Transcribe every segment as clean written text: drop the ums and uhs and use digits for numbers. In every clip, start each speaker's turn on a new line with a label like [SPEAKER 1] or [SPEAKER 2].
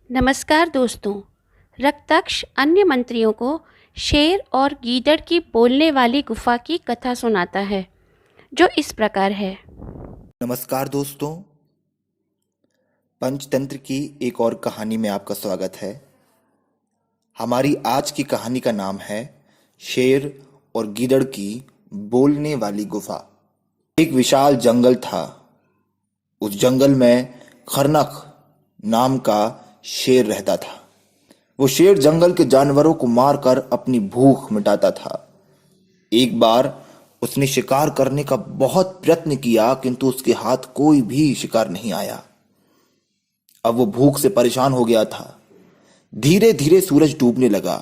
[SPEAKER 1] नमस्कार दोस्तों। रक्ताक्ष अन्य मंत्रियों को शेर और गीदड़ की बोलने वाली गुफा की कथा सुनाता है, जो इस प्रकार है।
[SPEAKER 2] नमस्कार दोस्तों, पंचतंत्र की एक और कहानी में आपका स्वागत है। हमारी आज की कहानी का नाम है शेर और गीदड़ की बोलने वाली गुफा। एक विशाल जंगल था। उस जंगल में खरनक नाम का शेर रहता था। वो शेर जंगल के जानवरों को मारकर अपनी भूख मिटाता था। एक बार उसने शिकार करने का बहुत प्रयत्न किया, किंतु उसके हाथ कोई भी शिकार नहीं आया। अब वो भूख से परेशान हो गया था। धीरे धीरे सूरज डूबने लगा।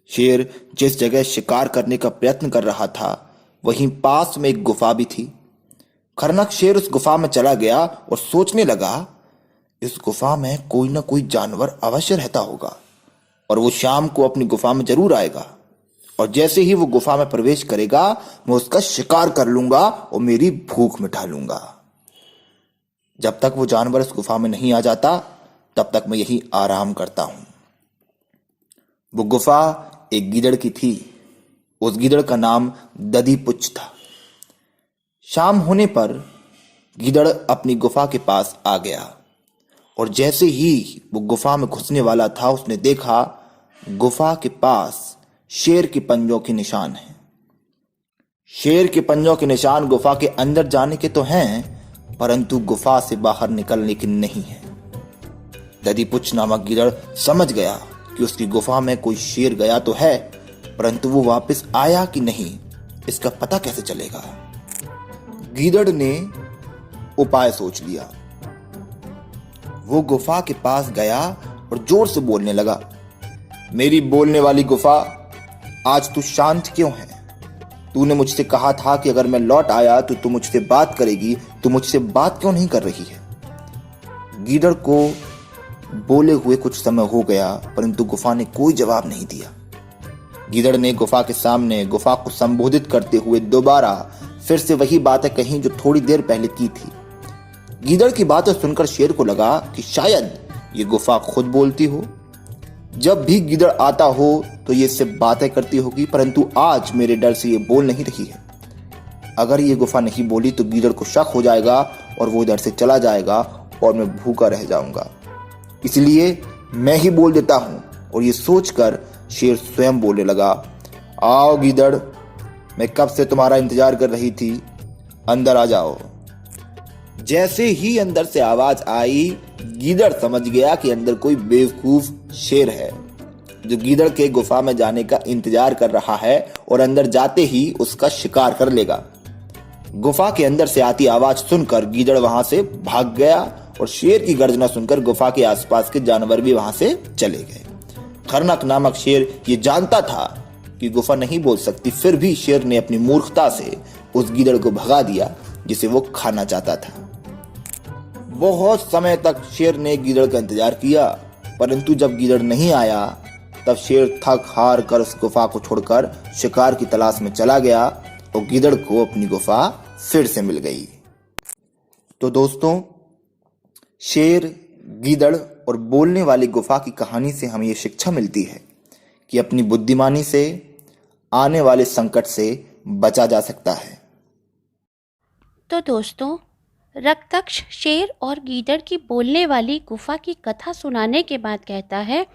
[SPEAKER 2] शेर जिस जगह शिकार करने का प्रयत्न कर रहा था, वहीं पास में एक गुफा भी थी। खरनक शेर उस गुफा में चला गया और सोचने लगा, इस गुफा में कोई ना कोई जानवर अवश्य रहता होगा और वो शाम को अपनी गुफा में जरूर आएगा, और जैसे ही वो गुफा में प्रवेश करेगा, मैं उसका शिकार कर लूंगा और मेरी भूख मिटा लूंगा। जब तक वो जानवर इस गुफा में नहीं आ जाता, तब तक मैं यही आराम करता हूं। वो गुफा एक गीदड़ की थी। उस गीदड़ का नाम दधीपुच्छ था। शाम होने पर गीदड़ अपनी गुफा के पास आ गया, और जैसे ही वो गुफा में घुसने वाला था, उसने देखा गुफा के पास शेर के पंजों के निशान हैं। शेर के पंजों के निशान गुफा के अंदर जाने के तो हैं, परंतु गुफा से बाहर निकलने के नहीं है। दधीपुच्छ नामक गीदड़ समझ गया कि उसकी गुफा में कोई शेर गया तो है, परंतु वो वापस आया कि नहीं, इसका पता कैसे चलेगा। गीदड़ ने उपाय सोच लिया। वो गुफा के पास गया और जोर से बोलने लगा, मेरी बोलने वाली गुफा, आज तू शांत क्यों है? तूने मुझसे कहा था कि अगर मैं लौट आया तो तू मुझसे बात करेगी। तू मुझसे बात क्यों नहीं कर रही है? गीदड़ को बोले हुए कुछ समय हो गया, परंतु गुफा ने कोई जवाब नहीं दिया। गीदड़ ने गुफा के सामने गुफा को संबोधित करते हुए दोबारा फिर से वही बातें कही जो थोड़ी देर पहले की थी। गीदड़ की बातें सुनकर शेर को लगा कि शायद ये गुफा खुद बोलती हो। जब भी गीदड़ आता हो तो ये इससे बातें करती होगी, परंतु आज मेरे डर से ये बोल नहीं रही है। अगर ये गुफा नहीं बोली तो गीदड़ को शक हो जाएगा और वो इधर से चला जाएगा और मैं भूखा रह जाऊंगा। इसलिए मैं ही बोल देता हूं। और ये सोचकर शेर स्वयं बोलने लगा, आओ गीदड़, मैं कब से तुम्हारा इंतजार कर रही थी, अंदर आ जाओ। जैसे ही अंदर से आवाज आई, गीदड़ समझ गया कि अंदर कोई बेवकूफ शेर है जो गीदड़ के गुफा में जाने का इंतजार कर रहा है और अंदर जाते ही उसका शिकार कर लेगा। गुफा के अंदर से आती आवाज सुनकर गीदड़ वहां से भाग गया, और शेर की गर्जना सुनकर गुफा के आसपास के जानवर भी वहां से चले गए। खरनक नामक शेर ये जानता था कि गुफा नहीं बोल सकती, फिर भी शेर ने अपनी मूर्खता से उस गीदड़ को भगा दिया जिसे वो खाना चाहता था। बहुत समय तक शेर ने गीदड़ का इंतजार किया, परंतु जब गीदड़ नहीं आया, तब शेर थक हार कर उस गुफा को छोड़कर शिकार की तलाश में चला गया, और गीदड़ को अपनी गुफा फिर से मिल गई। तो दोस्तों, शेर, गीदड़ और बोलने वाली गुफा की कहानी से हमें ये शिक्षा मिलती है कि अपनी बुद्धिमानी से आने वाले संकट से बचा जा सकता है।
[SPEAKER 1] तो दोस्तों, रक्ताक्ष शेर और गीदड़ की बोलने वाली गुफा की कथा सुनाने के बाद कहता है,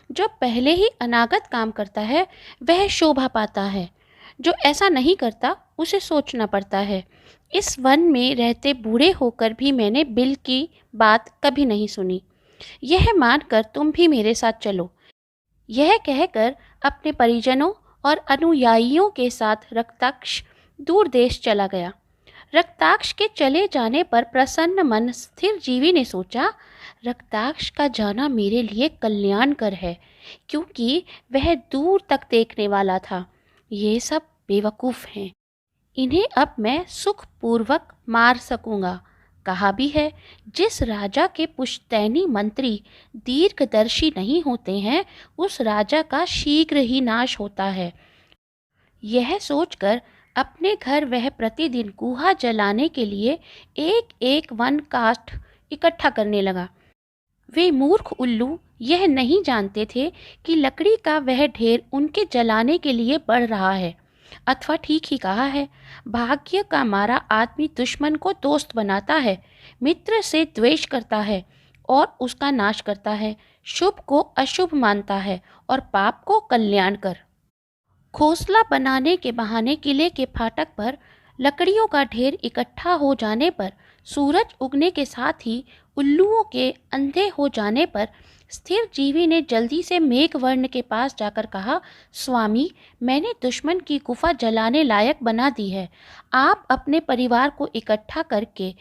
[SPEAKER 1] जो पहले ही अनागत काम करता है वह शोभा पाता है, जो ऐसा नहीं करता उसे सोचना पड़ता है। इस वन में रहते बूढ़े होकर भी मैंने बिल की बात कभी नहीं सुनी। यह मानकर तुम भी मेरे साथ चलो। यह कहकर अपने परिजनों और अनुयायियों के साथ रक्ताक्ष दूर देश चला गया। रक्ताक्ष के चले जाने पर प्रसन्न मन स्थिर जीवी ने सोचा, रक्ताक्ष का जाना मेरे लिए कल्याणकर है, क्योंकि वह दूर तक देखने वाला था। ये सब बेवकूफ़ हैं, इन्हें अब मैं सुखपूर्वक मार सकूंगा। कहा भी है, जिस राजा के पुश्तैनी मंत्री दीर्घदर्शी नहीं होते हैं, उस राजा का शीघ्र ही नाश होता है। यह सोचकर अपने घर वह प्रतिदिन गुहा जलाने के लिए एक एक वन काष्ठ इकट्ठा करने लगा। वे मूर्ख उल्लू यह नहीं जानते थे कि लकड़ी का वह ढेर उनके जलाने के लिए बढ़ रहा है। अथवा ठीक ही कहा है, भाग्य का मारा आदमी दुश्मन को दोस्त बनाता है, मित्र से द्वेष करता है और उसका नाश करता है, शुभ को अशुभ मानता है और पाप को कल्याण कर। घोंसला बनाने के बहाने किले के फाटक पर लकड़ियों का ढेर इकट्ठा हो जाने पर, सूरज उगने के साथ ही उल्लुओं के अंधे हो जाने पर स्थिर जीवी ने जल्दी से मेघवर्ण के पास जाकर कहा, स्वामी, मैंने दुश्मन की गुफा जलाने लायक बना दी है। आप अपने परिवार को इकट्ठा करके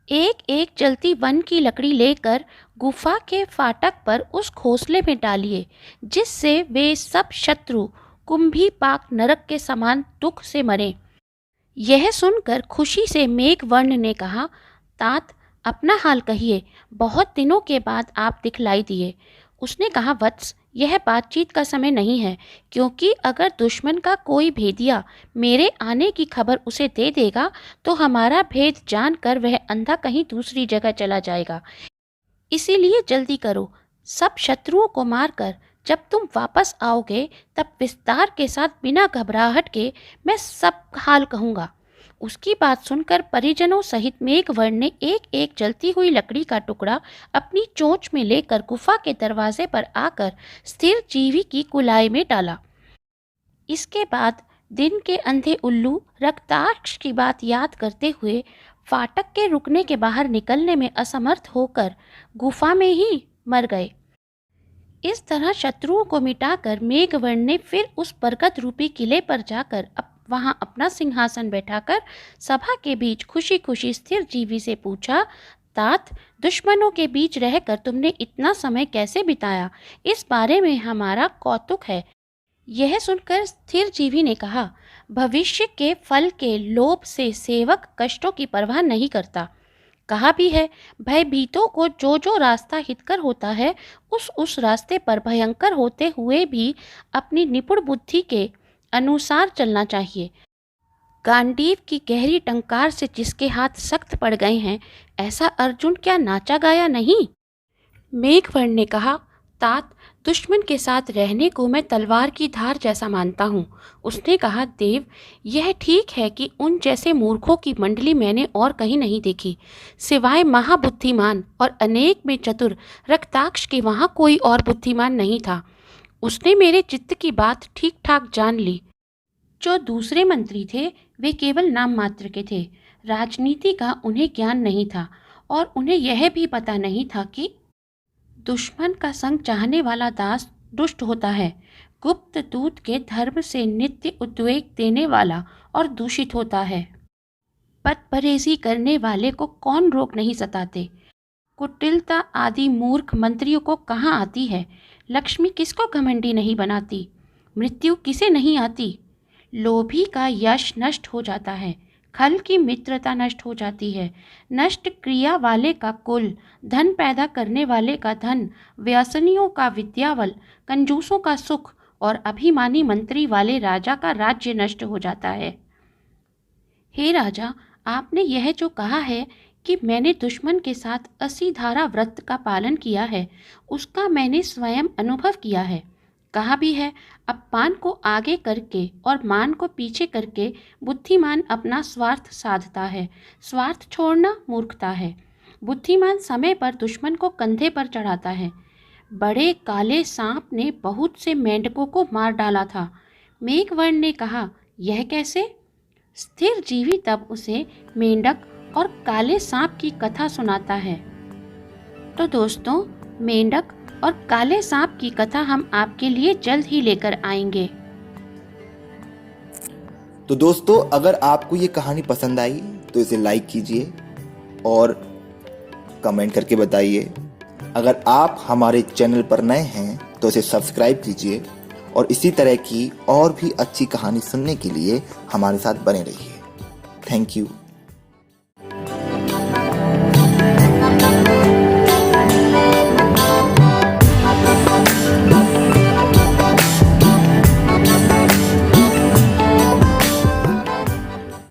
[SPEAKER 1] एक एक जलती वन की लकड़ी लेकर गुफा के फाटक पर उस घोंसले में डालिए, जिससे वे सब शत्रु कुंभी पाक नरक के समान दुख से मरे। यह सुनकर खुशी से मेघवर्ण ने कहा, तात, अपना हाल कहिए, बहुत दिनों के बाद आप दिखलाई दिए। उसने कहा, वत्स, यह बातचीत का समय नहीं है, क्योंकि अगर दुश्मन का कोई भेदिया मेरे आने की खबर उसे दे देगा तो हमारा भेद जानकर वह अंधा कहीं दूसरी जगह चला जाएगा। इसीलिए जल्दी करो, सब शत्रुओं को मारकर जब तुम वापस आओगे तब विस्तार के साथ बिना घबराहट के मैं सब हाल कहूँगा। उसकी बात सुनकर परिजनों सहित मेघवर्ण ने एक एक जलती हुई लकड़ी का टुकड़ा अपनी चोंच में लेकर गुफा के दरवाजे पर आकर स्थिर जीवी की कुलाई में डाला। इसके बाद दिन के अंधे उल्लू रक्ताक्ष की बात याद करते हुए फाटक के रुकने के बाहर निकलने में असमर्थ होकर गुफा में ही मर गए। इस तरह शत्रुओं को मिटाकर मेघवर्ण ने फिर उस बरगद रूपी किले पर जाकर वहां अपना सिंहासन बैठाकर सभा के बीच खुशी खुशी स्थिर जीवी से पूछा, तात, दुश्मनों के बीच रहकर तुमने इतना समय कैसे बिताया? इस बारे में हमारा कौतुक है। यह सुनकर स्थिर जीवी ने कहा, भविष्य के फल के लोभ से सेवक कष्टों की परवाह नहीं करता। कहा भी है, भयभीतों को जो जो रास्ता हितकर होता है उस रास्ते पर भयंकर होते हुए भी अपनी निपुण बुद्धि के अनुसार चलना चाहिए। गांडीव की गहरी टंकार से जिसके हाथ सख्त पड़ गए हैं, ऐसा अर्जुन क्या नाचा गाया नहीं? मेघवर्ण ने कहा, तात, दुश्मन के साथ रहने को मैं तलवार की धार जैसा मानता हूँ। उसने कहा, देव, यह ठीक है कि उन जैसे मूर्खों की मंडली मैंने और कहीं नहीं देखी। सिवाय महाबुद्धिमान और अनेक में चतुर रक्ताक्ष के वहाँ कोई और बुद्धिमान नहीं था। उसने मेरे चित्त की बात ठीक ठाक जान ली। जो दूसरे मंत्री थे वे केवल नाम मात्र के थे। राजनीति का उन्हें ज्ञान नहीं था और उन्हें यह भी पता नहीं था कि दुश्मन का संग चाहने वाला दास दुष्ट होता है, गुप्त दूत के धर्म से नित्य उद्वेग देने वाला और दूषित होता है। पथपरहेजी करने वाले को कौन रोग नहीं सताते। कुटिलता आदि मूर्ख मंत्रियों को कहाँ आती है। लक्ष्मी किसको घमंडी नहीं बनाती, मृत्यु किसे नहीं आती। लोभी का यश नष्ट हो जाता है, खल की मित्रता नष्ट हो जाती है, नष्ट क्रिया वाले का कुल, धन पैदा करने वाले का धन, व्यसनियों का विद्यावल, कंजूसों का सुख और अभिमानी मंत्री वाले राजा का राज्य नष्ट हो जाता है। हे राजा, आपने यह जो कहा है कि मैंने दुश्मन के साथ 80 धारा व्रत का पालन किया है, उसका मैंने स्वयं अनुभव किया है। कहा भी है, अपमान को आगे करके और मान को पीछे करके बुद्धिमान अपना स्वार्थ साधता है। स्वार्थ छोड़ना मूर्खता है। बुद्धिमान समय पर दुश्मन को कंधे पर चढ़ाता है। बड़े काले सांप ने बहुत से मेंढकों को मार डाला था। मेघवर्ण ने कहा, यह कैसे? स्थिर जीवी तब उसे मेंढक और काले सांप की कथा सुनाता है। तो दोस्तों, मेंढक और काले सांप की कथा हम आपके लिए जल्द ही लेकर आएंगे।
[SPEAKER 2] तो दोस्तों, अगर आपको ये कहानी पसंद आई तो इसे लाइक कीजिए और कमेंट करके बताइए। अगर आप हमारे चैनल पर नए हैं तो इसे सब्सक्राइब कीजिए और इसी तरह की और भी अच्छी कहानी सुनने के लिए हमारे साथ बने रहिए। Thank you.